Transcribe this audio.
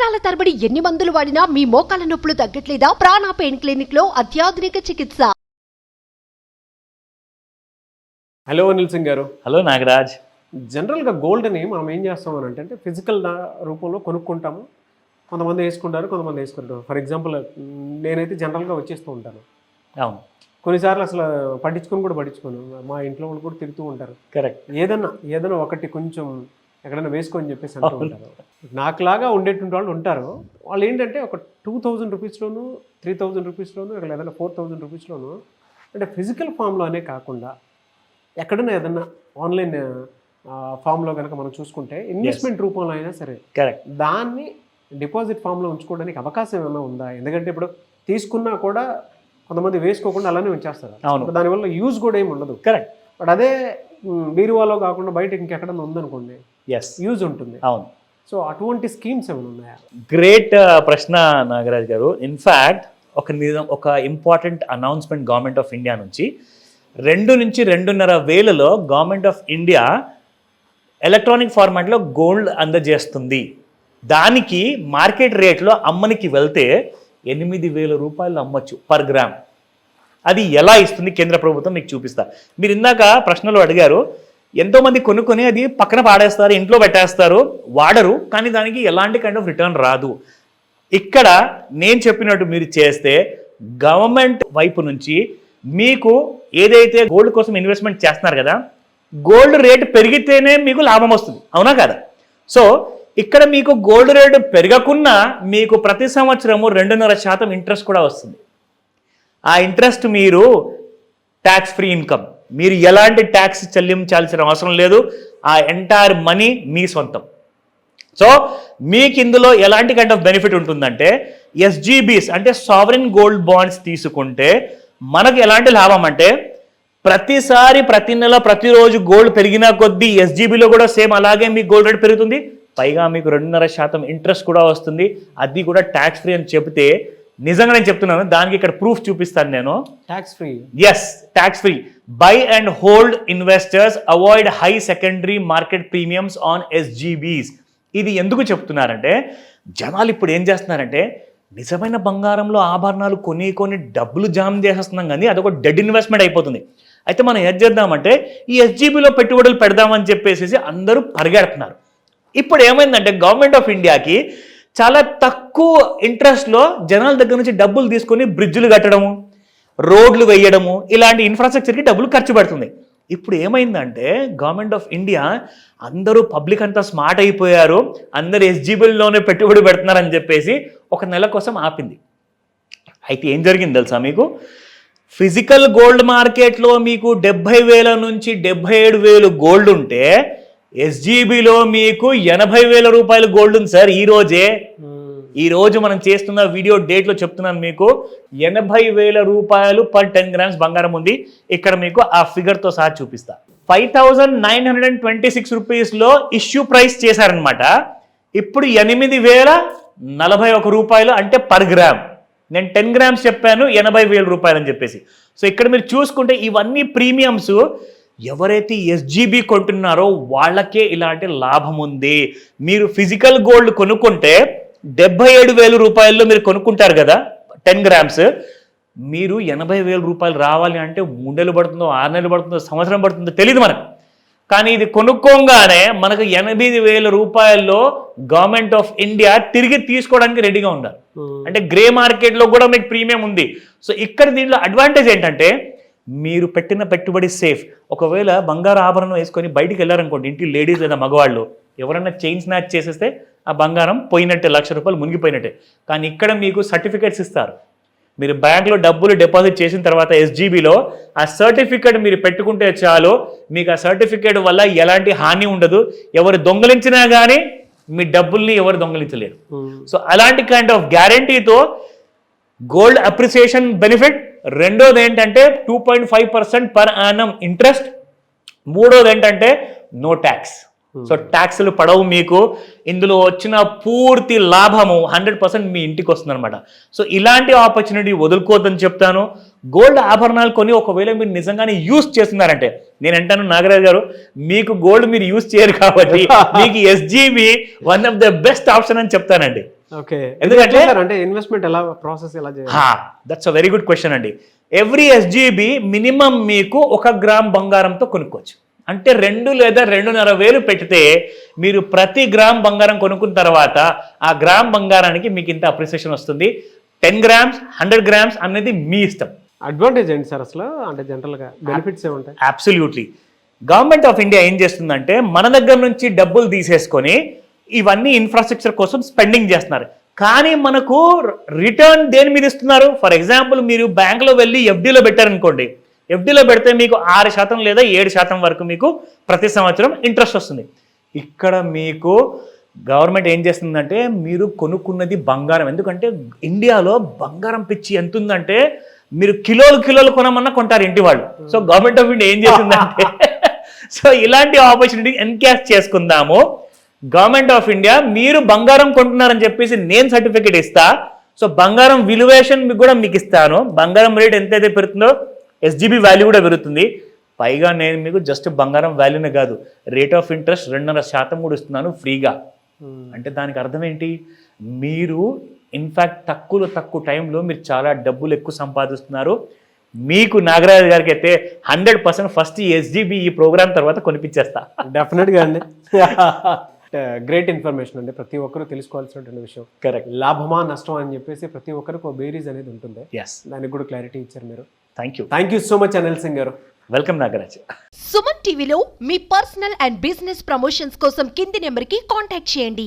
సంవత్సరాల తరబడి ఎన్ని మందులు వాడినా మీ మోకాల నొప్పులు తగ్గట్లేదా? ప్రాణ పెయిన్ క్లినిక్ లో అత్యాధునిక చికిత్స. హలో అనిల్ సింగ్ గారు. హలో నాగరాజ్. జనరల్గా గోల్డ్ని మనం ఏం చేస్తాం అని అంటే ఫిజికల్ రూపంలో కొనుక్కుంటాము. కొంతమంది వేసుకుంటారు, కొంతమంది వేసుకుంటారు. ఫర్ ఎగ్జాంపుల్ నేనైతే జనరల్గా వచ్చేస్తూ ఉంటాను. అవును, కొన్నిసార్లు అసలు పట్టించుకోను. మా ఇంట్లో వాళ్ళు కూడా తిరుగుతూ ఉంటారు. కరెక్ట్. ఏదైనా ఒకటి కొంచెం ఎక్కడైనా వేసుకోని చెప్పేసి అంటూ ఉంటారు. నాకులాగా ఉండేటువంటి వాళ్ళు ఉంటారు. వాళ్ళు ఏంటంటే ఒక 2000 రూపీస్లోను, 3000 రూపీస్లోను, ఇక్కడ ఏదైనా 4000 రూపీస్లోను, అంటే ఫిజికల్ ఫామ్లోనే కాకుండా ఎక్కడైనా ఏదన్నా ఆన్లైన్ ఫామ్లో కనుక మనం చూసుకుంటే ఇన్వెస్ట్మెంట్ రూపంలో అయినా సరే కరెక్ట్ దాన్ని డిపాజిట్ ఫామ్లో ఉంచుకోవడానికి అవకాశం ఏమైనా ఉందా? ఎందుకంటే ఇప్పుడు తీసుకున్నా కూడా కొంతమంది వేసుకోకుండా అలానే ఉంచేస్తారు. అవును, దానివల్ల యూజ్ కూడా ఏమి ఉండదు. కరెక్ట్. బట్ అదే బీరువాలో కాకుండా బయట ఇంకెక్కడన్నా ఉందనుకోండి, యూజ్ ఉంటుంది. అవును. సో అటువంటి స్కీమ్స్ ఏమైనా ఉన్నాయా? గ్రేట్ ప్రశ్న నాగరాజ్ గారు. ఇన్ఫ్యాక్ట్ ఒక important announcement government of India నుంచి 2 నుంచి 2.5 వేలలో గవర్నమెంట్ ఆఫ్ ఇండియా ఎలక్ట్రానిక్ ఫార్మాట్లో గోల్డ్ అందజేస్తుంది. దానికి మార్కెట్ రేట్లో అమ్మనికి వెళ్తే 8,000 రూపాయలు అమ్మచ్చు పర్ గ్రామ్. అది ఎలా ఇస్తుంది కేంద్ర ప్రభుత్వం మీకు చూపిస్తా. మీరు ఇందాక ప్రశ్నలు అడిగారు. ఎంతోమంది కొనుక్కొని అది పక్కన పాడేస్తారు, ఇంట్లో పెట్టేస్తారు, వాడరు, కానీ దానికి ఎలాంటి కైండ్ ఆఫ్ రిటర్న్ రాదు. ఇక్కడ నేను చెప్పినట్టు మీరు చేస్తే గవర్నమెంట్ వైపు నుంచి మీకు ఏదైతే గోల్డ్ కోసం ఇన్వెస్ట్మెంట్ చేస్తున్నారు కదా, గోల్డ్ రేటు పెరిగితేనే మీకు లాభం వస్తుంది, అవునా కదా? సో ఇక్కడ మీకు గోల్డ్ రేటు పెరగకున్నా మీకు ప్రతి సంవత్సరము 2.5% ఇంట్రెస్ట్ కూడా వస్తుంది. ఆ ఇంట్రెస్ట్ మీరు ట్యాక్స్ ఫ్రీ ఇన్కమ్, మీరు ఎలాంటి ట్యాక్స్ చెల్లించాల్సిన అవసరం లేదు. ఆ ఎంటైర్ మనీ మీ సొంతం. సో మీకు ఇందులో ఎలాంటి కైండ్ ఆఫ్ బెనిఫిట్ ఉంటుందంటే, ఎస్జీబీస్ అంటే సావరెన్ గోల్డ్ బాండ్స్ తీసుకుంటే మనకు ఎలాంటి లాభం అంటే, ప్రతిసారి ప్రతి నెల ప్రతిరోజు గోల్డ్ పెరిగిన కొద్దీ ఎస్జీబీలో కూడా సేమ్ అలాగే మీకు గోల్డ్ రేట్ పెరుగుతుంది. పైగా మీకు 2.5% ఇంట్రెస్ట్ కూడా వస్తుంది. అది కూడా ట్యాక్స్ ఫ్రీ అని చెప్తే నిజంగా నేను చెప్తున్నాను, దానికి ఇక్కడ ప్రూఫ్ చూపిస్తాను నేను. Tax free? Yes, tax free. Buy and hold investors avoid high secondary market premiums on SGBs. ఇది ఎందుకు చెప్తున్నారంటే, జనాలు ఇప్పుడు ఏం చేస్తున్నారంటే నిజమైన బంగారంలో ఆభరణాలు కొన్ని డబ్బులు జామ్ చేసేస్తున్నాం, కానీ అదొక డెడ్ ఇన్వెస్ట్మెంట్ అయిపోతుంది. అయితే మనం ఏం చేద్దామంటే ఈ ఎస్జీబీలో పెట్టుబడులు పెడదామని చెప్పేసి అందరూ పరిగెడుతున్నారు. ఇప్పుడు ఏమైందంటే గవర్నమెంట్ ఆఫ్ ఇండియాకి చాలా తక్కువ ఇంట్రెస్ట్లో జనాల దగ్గర నుంచి డబ్బులు తీసుకొని బ్రిడ్జులు కట్టడము, రోడ్లు వేయడము, ఇలాంటి ఇన్ఫ్రాస్ట్రక్చర్కి డబ్బులు ఖర్చు పెడుతుంది. ఇప్పుడు ఏమైందంటే గవర్నమెంట్ ఆఫ్ ఇండియా అందరూ పబ్లిక్ అంతా స్మార్ట్ అయిపోయారు, అందరు ఎస్జీబీలోనే పెట్టుబడి పెడుతున్నారని చెప్పేసి ఒక నెల కోసం ఆపింది. అయితే ఏం జరిగింది తెలుసా మీకు? ఫిజికల్ గోల్డ్ మార్కెట్లో మీకు 70,000 నుంచి 77,000 గోల్డ్ ఉంటే ఎస్జీబీలో మీకు 80,000 రూపాయలు గోల్డ్ ఉంది సార్. ఈ రోజు మనం చేస్తున్న వీడియో డేట్లో చెప్తున్నాను మీకు, 80,000 రూపాయలు పర్ 10 గ్రామ్స్ బంగారం ఉంది. ఇక్కడ మీకు ఆ ఫిగర్తో సహా చూపిస్తా. 5,926 రూపీస్లో ఇష్యూ ప్రైస్ చేశారనమాట. ఇప్పుడు 8,041 రూపాయలు అంటే పర్ గ్రామ్. నేను 10 గ్రామ్స్ చెప్పాను, 80,000 రూపాయలు అని చెప్పేసి. సో ఇక్కడ మీరు చూసుకుంటే ఇవన్నీ ప్రీమియమ్స్. ఎవరైతే ఎస్జీబీ కొంటున్నారో వాళ్ళకే ఇలాంటి లాభం ఉంది. మీరు ఫిజికల్ గోల్డ్ కొనుక్కుంటే 77,000 రూపాయల్లో మీరు కొనుక్కుంటారు కదా 10 గ్రామ్స్, మీరు 80,000 రూపాయలు రావాలి అంటే 3 నెలలు పడుతుందో, 6 నెలలు పడుతుందో, సంవత్సరం పడుతుందో తెలియదు మనకు. కానీ ఇది కొనుక్కోగానే మనకు 80,000 రూపాయల్లో గవర్నమెంట్ ఆఫ్ ఇండియా తిరిగి తీసుకోవడానికి రెడీగా ఉండాలి. అంటే గ్రే మార్కెట్లో కూడా మీకు ప్రీమియం ఉంది. సో ఇక్కడ దీంట్లో అడ్వాంటేజ్ ఏంటంటే, మీరు పెట్టిన పెట్టుబడి సేఫ్. ఒకవేళ బంగారు ఆభరణం వేసుకొని బయటికి వెళ్ళారనుకోండి, ఇంటి లేడీస్ లేదా మగవాళ్ళు ఎవరైనా చైన్ స్నాచ్ చేసేస్తే ఆ బంగారం పోయినట్టే, 1,00,000 రూపాయలు మునిగిపోయినట్టే. కానీ ఇక్కడ మీకు సర్టిఫికేట్స్ ఇస్తారు. మీరు బ్యాంక్లో డబ్బులు డిపాజిట్ చేసిన తర్వాత ఎస్జీబీలో ఆ సర్టిఫికేట్ మీరు పెట్టుకుంటే చాలు, మీకు ఆ సర్టిఫికేట్ వల్ల ఎలాంటి హాని ఉండదు. ఎవరు దొంగలించినా కానీ మీ డబ్బుల్ని ఎవరు దొంగలించలేరు. సో అలాంటి కైండ్ ఆఫ్ గ్యారంటీతో గోల్డ్ అప్రిసియేషన్ బెనిఫిట్. రెండోది ఏంటంటే 2.5% పర్ యానం ఇంట్రెస్ట్. మూడోది ఏంటంటే నో ట్యాక్స్. సో ట్యాక్సులు పడవు మీకు, ఇందులో వచ్చిన పూర్తి లాభము 100% మీ ఇంటికి వస్తుంది అనమాట. సో ఇలాంటి ఆపర్చునిటీ వదులుకోవద్దని చెప్తాను. గోల్డ్ ఆభరణాలు కొని ఒకవేళ మీరు నిజంగానే యూస్ చేస్తున్నారంటే, నేను అంటాను నాగరాజ్ గారు, మీకు గోల్డ్ మీరు యూస్ చేయరు కాబట్టి మీకు SGB one of the best option అని చెప్తానండి. ఓకే, ఎందుకంటే అంటే ఇన్వెస్ట్మెంట్ ఎలా ప్రాసెస్ ఎలా చేయాలి? That's a very good question అండి. ఎవ్రీ ఎస్జీబీ మినిమం మీకు 1 గ్రామ్ బంగారంతో కొనుక్కోవచ్చు. అంటే 2 లేదా 2.5 వేలు పెడితే మీరు ప్రతి గ్రామ్ బంగారం కొనుక్కున్న తర్వాత ఆ గ్రామ్ బంగారానికి మీకు ఇంత అప్రిసియేషన్ వస్తుంది. 10 గ్రామ్స్ 100 గ్రామ్స్ అనేది మీ ఇష్టం. అడ్వాంటేజ్ ఏంటి సార్ అసలు, అంటే జనరల్గా బెనిఫిట్స్ ఏముంటాయి? అబ్సల్యూట్లీ. గవర్నమెంట్ ఆఫ్ ఇండియా ఏం చేస్తుందంటే మన దగ్గర నుంచి డబ్బులు తీసేసుకొని ఇవన్నీ ఇన్ఫ్రాస్ట్రక్చర్ కోసం స్పెండింగ్ చేస్తున్నారు. కానీ మనకు రిటర్న్ దేని మీద ఇస్తున్నారు? ఫర్ ఎగ్జాంపుల్ మీరు బ్యాంకులో వెళ్ళి ఎఫ్డీలో పెట్టారనుకోండి, ఎఫ్డీలో పెడితే మీకు 6% లేదా 7% వరకు మీకు ప్రతి సంవత్సరం ఇంట్రెస్ట్ వస్తుంది. ఇక్కడ మీకు గవర్నమెంట్ ఏం చేస్తుందంటే మీరు కొనుక్కున్నది బంగారం. ఎందుకంటే ఇండియాలో బంగారం పిచ్చి ఎంత ఉందంటే మీరు కిలోలు కొనమన్నా కొంటారు ఇంటి వాళ్ళు. సో గవర్నమెంట్ ఆఫ్ ఇండియా ఏం చేస్తుందంటే సో ఇలాంటి ఆపర్చునిటీ ఎన్కాష్ చేసుకుందాము. గవర్నమెంట్ ఆఫ్ ఇండియా మీరు బంగారం కొంటున్నారని చెప్పేసి నేను సర్టిఫికేట్ ఇస్తా. సో బంగారం విలువేషన్ కూడా మీకు ఇస్తాను. బంగారం రేట్ ఎంతైతే పెరుగుతుందో ఎస్జీబీ వాల్యూ కూడా పెరుగుతుంది. పైగా నేను మీకు జస్ట్ బంగారం వాల్యూనే కాదు, రేట్ ఆఫ్ ఇంట్రెస్ట్ 2.5% కూడా ఇస్తున్నాను ఫ్రీగా. అంటే దానికి అర్థం ఏంటి? మీరు ఇన్ఫ్యాక్ట్ తక్కువ టైంలో మీరు చాలా డబ్బులు ఎక్కువ సంపాదిస్తున్నారు. మీకు నాగరాజు గారికి అయితే 100% ఫస్ట్ ఎస్జీబీ ఈ ప్రోగ్రామ్ తర్వాత కొనిపించేస్తా. డెఫినెట్గా అండి. గ్రేట్ ఇన్ఫర్మేషన్ అండి, ప్రతి ఒక్కరూ తెలుసుకోవాల్సినటువంటి విషయం. కరెక్ట్. లాభమా నష్టమా అని చెప్పేసి ప్రతి ఒక్కరికి ఒక బేరీజ్ అనేది ఉంటుంది. ఎస్, దానికి కూడా క్లారిటీ ఇచ్చారు మీరు. Thank you so much Anil Singh గారు. వెల్కమ్ నాగరాజ్. సుమన్ టీవీలో మీ పర్సనల్ అండ్ బిజినెస్ ప్రమోషన్స్ కోసం కింది నెంబర్కి కాంటాక్ట్ చేయండి.